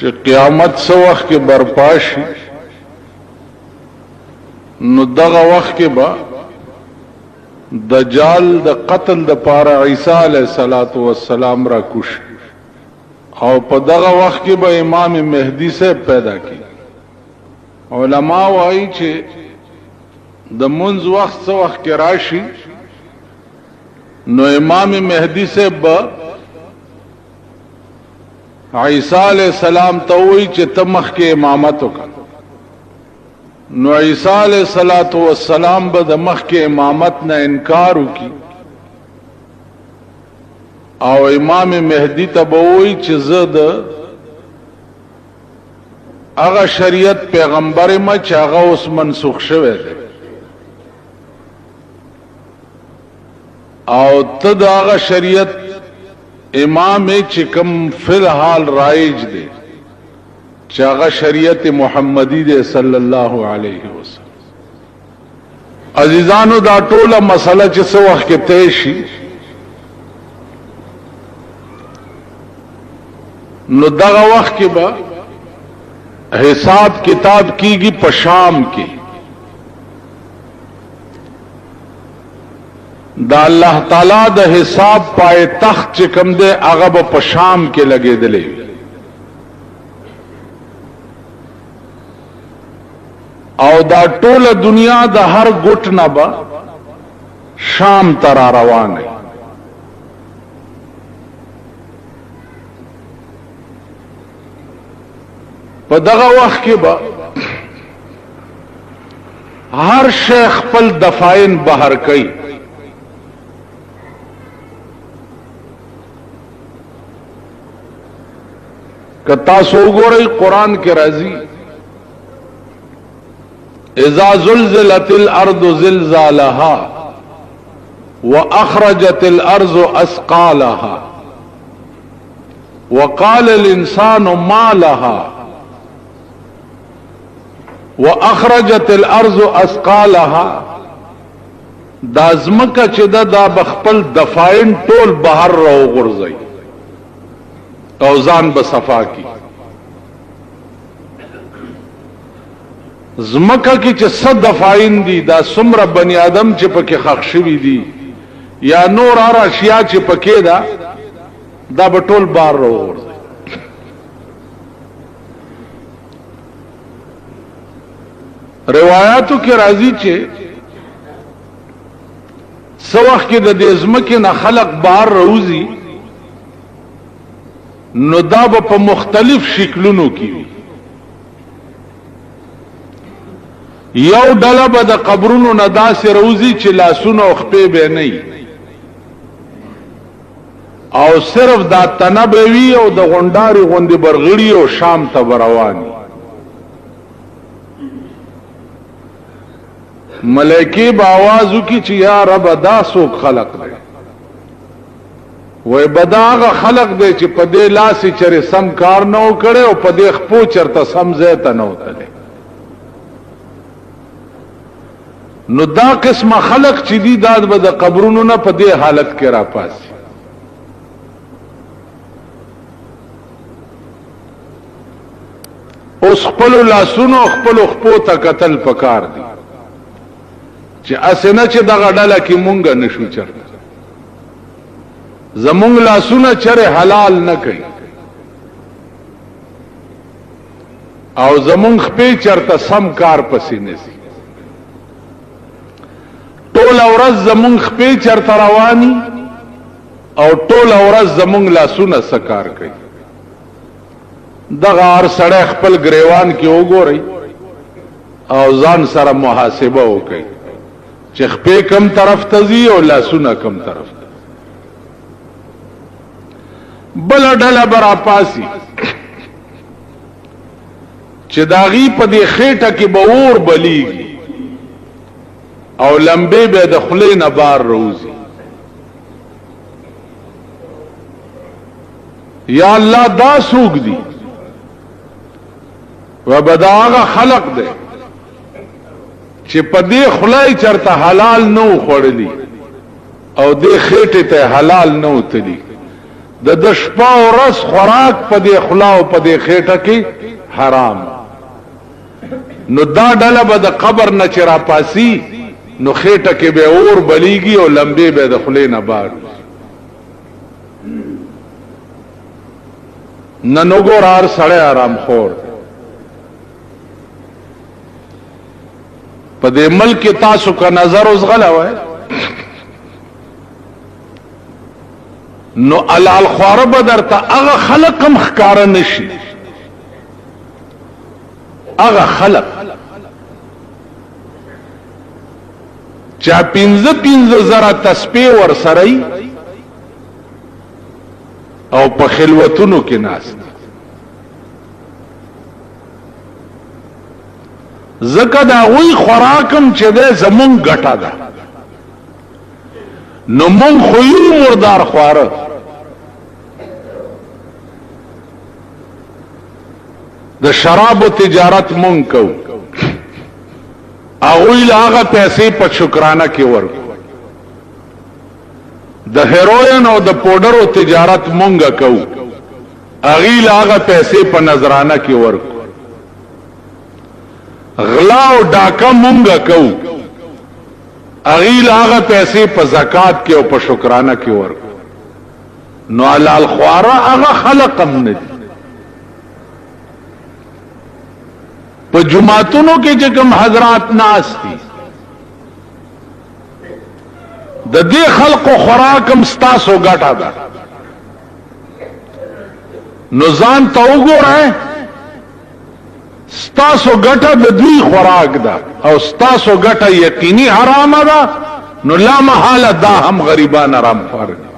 چې قیامت سو وخت کې برپا شي نو دغه وخت کې به دجال د قتل د پاره عیسی علیه السلام را کوش او په دغه وخت کې به امام مهدی سے پیدا کی. علماء وايي چې د منځ وخت څو وخت کې راشي نو امام مهدی سے به عیسی علیہ السلام ته وایي چې ته مخکې امامت وکړه. نو عیسی علیہ السلام به د مخکې امامت نه انکار وکړي او امام مهدی ته به وایي چې زه د هغه شریعت پیغمبر ما چې هغه اوس منسوخ شوی دی او ته د هغه شریعت امام چې کوم فی الحال رایج دی چې هغه شریعت محمدی دی صلی الله علیه وسلم. عزیزانو دا ټوله مسله چې څه وخت کې طے شي نو دغه وخت کې به حساب کتاب کیږي په شام کې. دا الله تعالی د حساب پای تخت چې کوم دی هغه به په شام کې لګېدلې او دا ټوله دنیا د هر ګوټ نه به شام ته را روانه. په دغه وخت کې به هر شیخ خپل دفاعین بهر کوي. که تاسو وګورئ قرآن کې راځي اذا زلزلت الارض زلزالها واخرجت الارض اثقالها وقال الانسان ما لها واخرجت الارض اثقالها. دا ځمکه چې دا بخپل دفاعین ټول بهر راوغورځي او ځان به صفا کی. ځمکه کې چې صد دفاعین دي دا څومره بنی آدم چې پکې خښ شوي دي یا نور هر اشیاء چې پکې ده دا به ټول بار راوغورځي. روایاتو کې راځي چې څو وخت کې د دې ځمکې نه خلق بار راوځي نو دا به په مختلف شکلونو کې وي. یو ډله به د قبرونو نه داسې راوځي چې لاسونه او خپې به نه وي او صرف دا تنه به وي او د غونډارې غوندې برغړي او شام ته به روان وي. ملائکې به آواز وکړي چې یا رب دا څوک خلق دی؟ وای بدا هغه خلق دی چې په دې لاسې چرې سم کار نه و کړی او په دې خپو چرته سم ځای ته نه وتلی. نو دا قسمه خلق چې دي دا به د قبرونو نه په دې حالت کې را پاسي. اوس خپلو لاسونو خپلو خپو ته کتل پکار دي چې اسې نه چې دغه ډله کې مونږ نشو چرته زمونږ لاسونه چرې حلال نه کوي او زمونږ خپې چرته سم کار پسې نشي. ټوله ورځ زمونږ خپې چرته رواني او ټوله ورځ زمونږ لاسونه څه کار کوي. دغه هر سړی خپل ګریوان کې وګورئ او ځان سره محاسبه وکړئ چې خپې کم طرف ته ځي او لاسونه کم طرف ته. بل ډله برا پاسی چې داغي په دې خېټه کې به اور بلیږي او لمبه به د خلې نه بار روزي. یا الله دا سوق دي وبداغه خلق دي چې په دې خلای چرته حلال نو خوړلی او دې خېټه ته حلال نو تلی د شپه او ورځ خوراک په دې خلا او په دې خېټه کې حرام. نو دا ډله به د قبر نه چې را پاسي نو خېټه کې به اور بلیږي او لمبې به د خولې نه بار. نن وګور هر سړی آرام خور په دې ملک تاسو کا نظر اوس غلا وای نو علال خواره بدر ته هغه خلق هم ښکارا نشي. هغه خلق چا 15 زره تسبیح ور سره او په خلوتونو کې ناست زکه دا وی خوراکم چې ده زمون ګټه ده. نو مون خوی مردار خواره د شراب تجارت مون کو اغوی لاغه پیسې په شکرانه کې ورکو. د هیروین او د پودرو تجارت مونږه کو اغوی لاغه پیسې په نظرانه کې ورکو. غلا او ډاکا مونږه کو اغوی لاغه پیسې په زکات کې او په شکرانه کې ورکو. نو علال خواره هغه خلق هم نه دي. په جمعتونو کې چې کوم حضرات ناس دي د دې خلقو خوراکم ستاسو ګټه ده. نو ځان ته وګورئ ستاسو ګټه د دوی خوراک ده او ستاسو ګټه یقیني حرامه ده. نو لا محاله دا هم غریبان حرام خوار دي.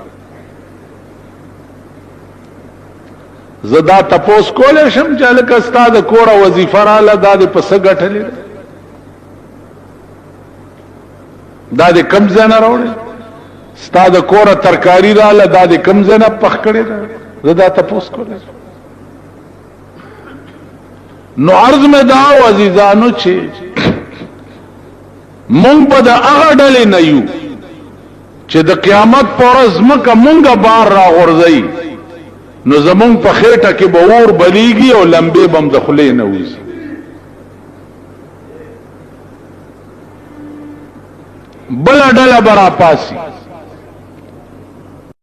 زدا تپوس کولې شم چې لکه ستا د کوره وظیفه رااله دا د پس ګټلې دا د کم ځای نه راوړې. ستا د کوره ترکاری رااله دا د کم ځای نه پخ کړې ده. زدا تپوس کولې نو عرض میں دا عزیزانو چې مونږ په د هغه ډلې نه یو چې د قیامت په ورځ مکه مونږه بار را غورځي نو زمون په خېټه کې به اور بلیږي او لمبې بم د خولې نه وځي. بل ډله برا پاسي